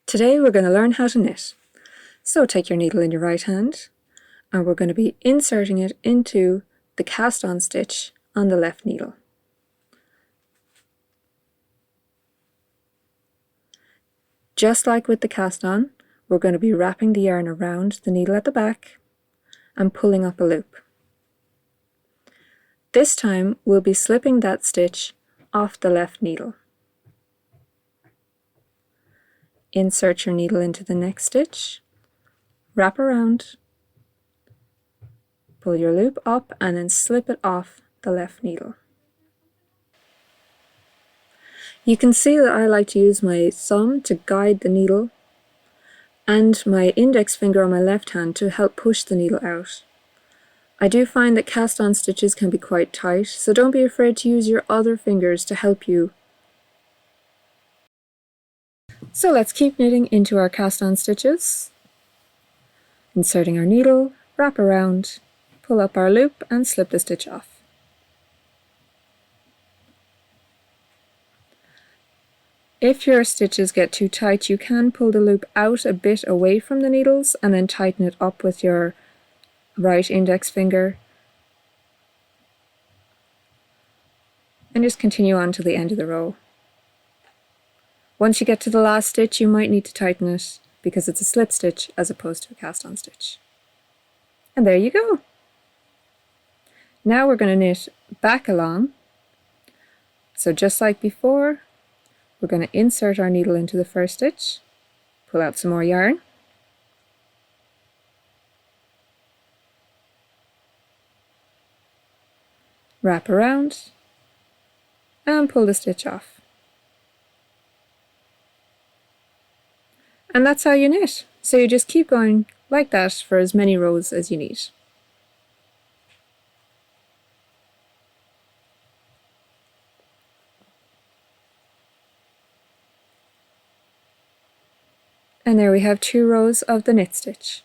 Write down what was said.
Today we're going to learn how to knit. So take your needle in your right hand and we're going to be inserting it into the cast on stitch on the left needle. Just like with the cast on, we're going to be wrapping the yarn around the needle at the back and pulling up a loop. This time we'll be slipping that stitch off the left needle. Insert your needle into the next stitch, wrap around, pull your loop up and then slip it off the left needle. You can see that I like to use my thumb to guide the needle and my index finger on my left hand to help push the needle out. I do find that cast on stitches can be quite tight, so don't be afraid to use your other fingers to help you. So let's keep knitting into our cast on stitches. Inserting our needle, wrap around, pull up our loop and slip the stitch off. If your stitches get too tight, you can pull the loop out a bit away from the needles and then tighten it up with your right index finger. And just continue on to the end of the row. Once you get to the last stitch, you might need to tighten it because it's a slip stitch as opposed to a cast on stitch. And there you go. Now we're going to knit back along. So just like before, we're going to insert our needle into the first stitch, pull out some more yarn, wrap around, and pull the stitch off. And that's how you knit. So you just keep going like that for as many rows as you need. And there we have 2 rows of the knit stitch.